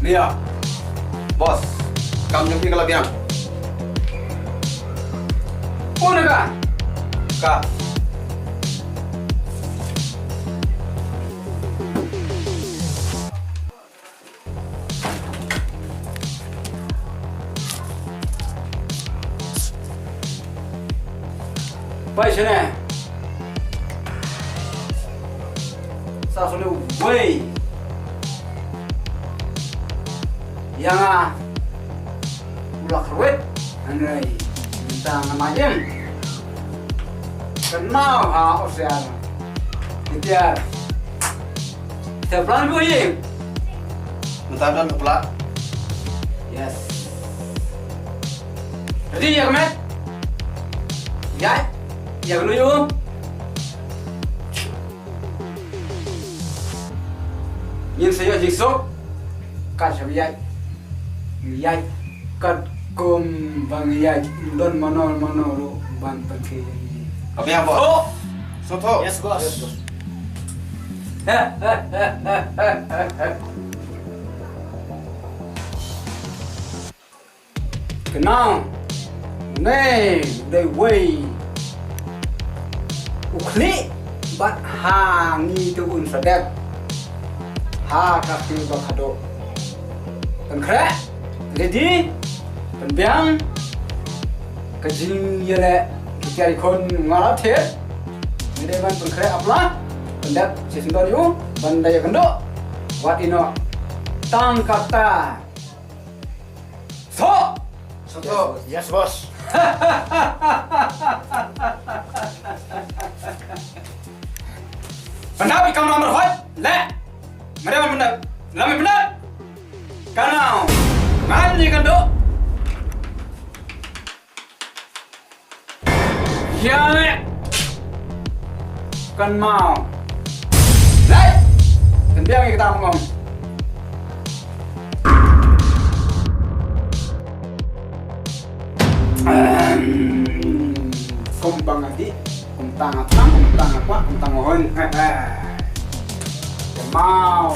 Iya. Bos, kamu nyupi kalau biang. Una ka? Kak, Baik sini. Saya sudah way. Yang ulah keruit, andai minta namanya. Kenal usia. Dia. Terpelan boleh. bentar dan kepala. Yes. Ready ya kemet? Ya. Ya dulu yuk. Nhìn thấy ở dịch số cả sẽ bị dạy cắt cùng bằng dạy đơn mano lu ban pergi. Kau biang bos. Soto. Yes, boss. Kenal, nih, day way. Ukli, bat hangi tu un sedap. Ha kaki bakado. Pengkrak, ready, penbiang, kejing yele kita ikon ngalap teh. Ini ban pengkrak apa? Pendap sesendal you, bandai kendo. Wat ino tang kata. So. Soto. Yes, boss. Pendap ikan nomor hot, le. Mereka pendap, lama pendap. Kanau, mana ikan do? Ya le. Kan mau. Le. Tendiang kita ngomong. Kumbang adi, kuntang atang, kuntang apa, kuntang mohon. Mau.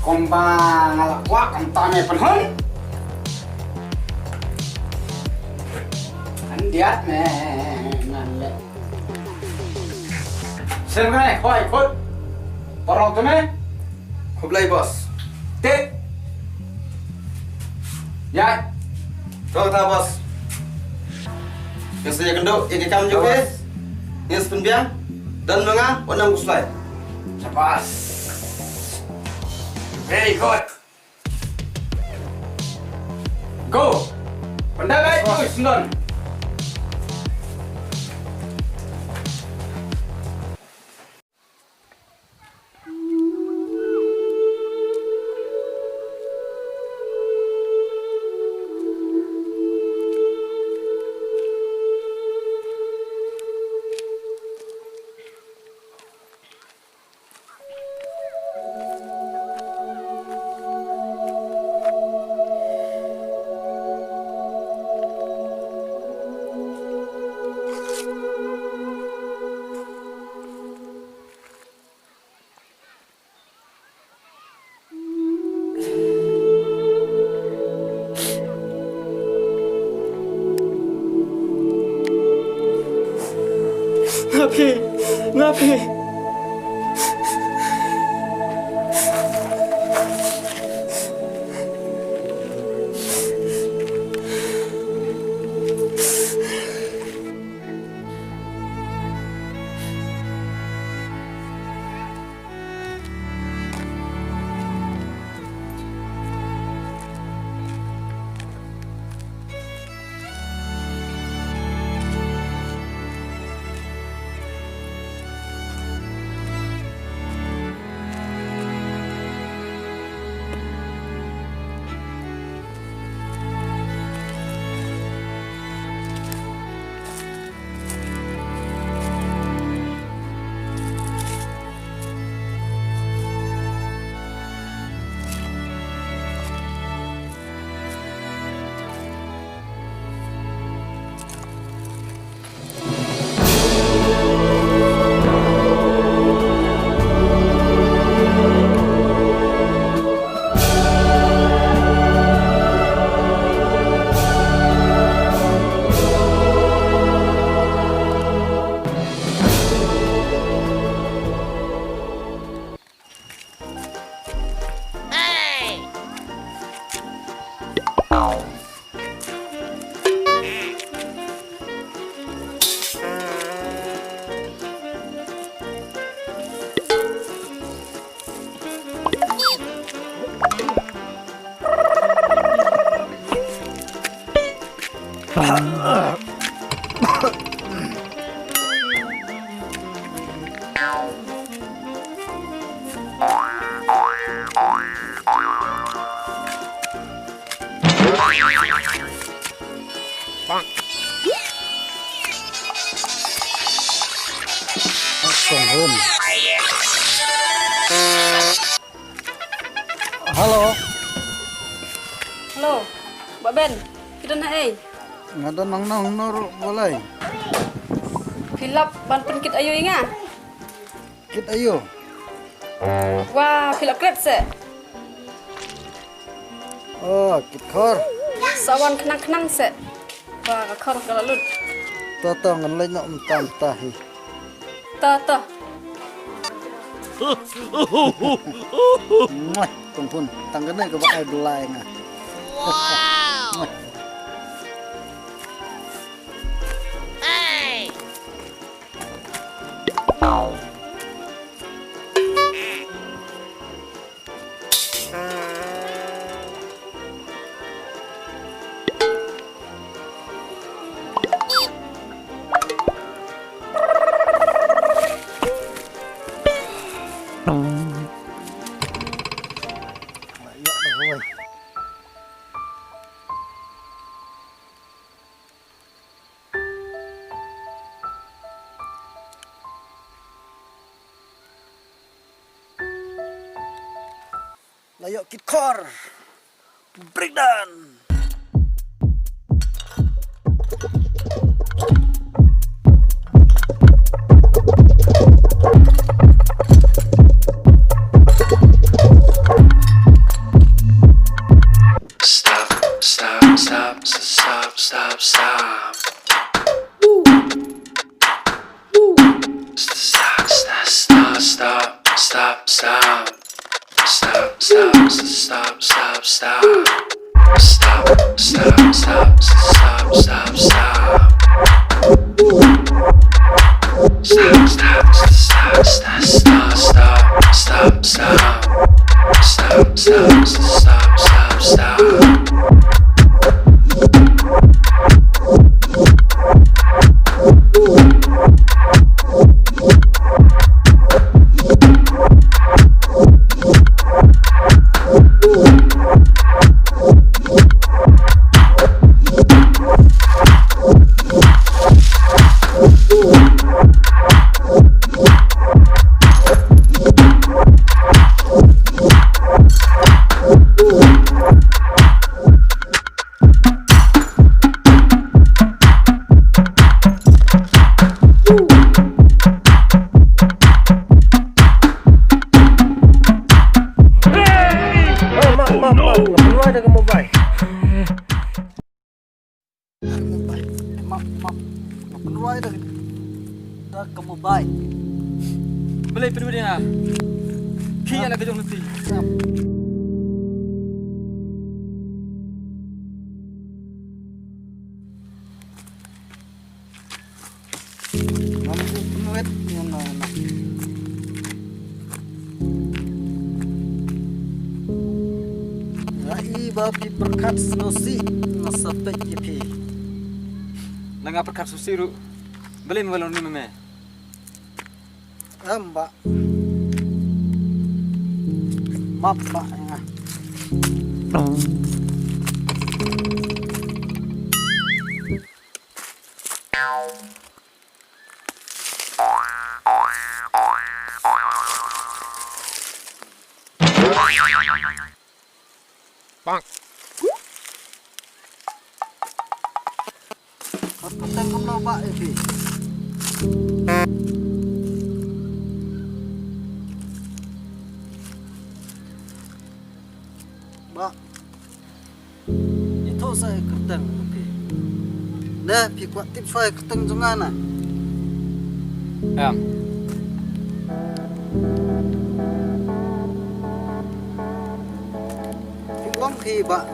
Kumbang alak wak, kuntangnya penhun. Andiat mengalet. Sengai, koi ikut. Parang tu me. Kublai bos. Tik. Ya. Kau tahu bos. Yang saya kendo, ini kamu juga. Yang penbiang dan menga warna guslai. Cepat. Very good. Go. Pendapat itu sendon. Ngapi? Sombong. Halo, Halo, Mbak Ben, kita naik. ngada nang nur boleh. Filap ban penkit ayo ingat. Kit ayo. Wah, filap kret se. Oh, kit kor. Sawan kenang-kenang se. Wah, kor kalalut. Toto ngan lain nak mentam tahi. Ta. Muat tumpun. Tanggane ke bak ai belai ngah. Wow. Layok kit kor. Breakdown. Dah kamu baik. Boleh peduli dia. Kia nak kejung nanti. Mampu penuit yang mana? Rai babi perkat senosi nasabek kipi. Nangga perkar susiru. Boleh melon ni meme. Mbak. Maaf Pak. Bang. Apa tengok lo Pak ini? Pak. Itu saya keteng. Dah, pi kuat tip saya keteng jungana. Ya. Bang pi Pak.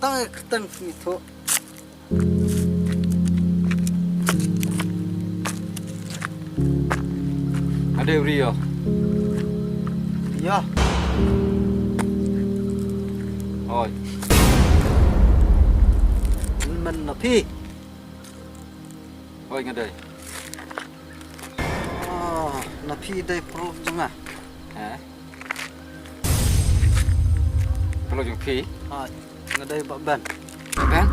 Tang keteng itu. Ada Rio. Ya. Oh. men na pi. Oi ngadai. Na pi dai pro janga. Ha. Kalau jung pi, Ngadai ba ban. ben.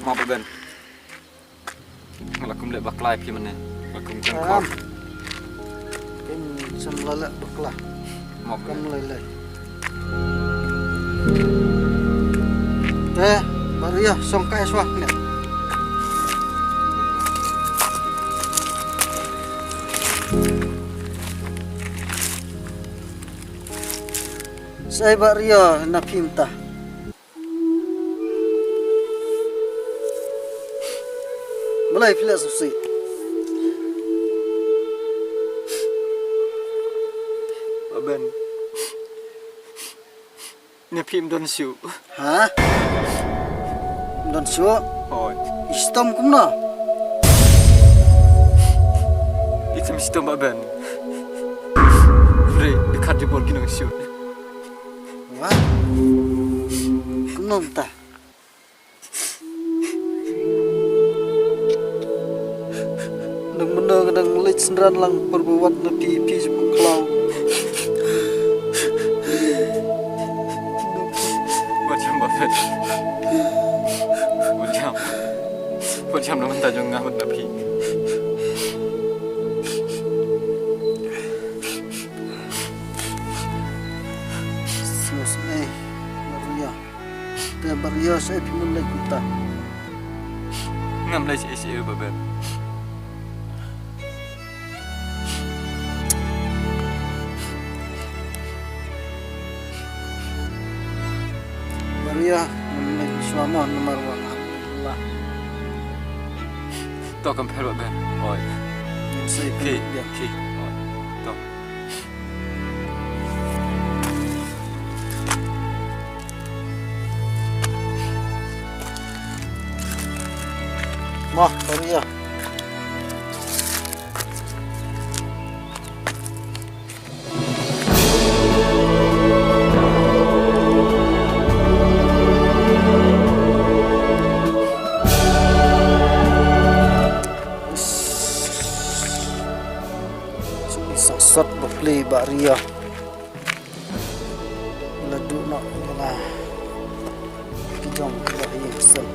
Mau ben. Ngalakum le baklai pi mana. Ngalakum kan kau. Ken sam lala bakla. Mau Kam ben. lai. Maria song kai swak ne. Saya Maria na pinta. Mulai pila susi. Ben. Ni pim don siu. Ha? Don syo Oi. istom kumna. Item sistem ben. Re, dekat di bor kinong siu. Wah. Kumna ta. Nang menang nang lit sendran lang perbuat na pipi sebuklau. Macam ben. Macam naman tayo ngamot na pi. Sus Maria. Te Maria saya pimun lagi kita. Ngam lai si ben. Maria memiliki suama nomor 1 alhamdulillah. To compare ben. Oi. Yang saya Ki, pilih. ki. Oi. To. Mah Maria. Sat beli Maria. Laduk nak lah. Kijong lah ini sel.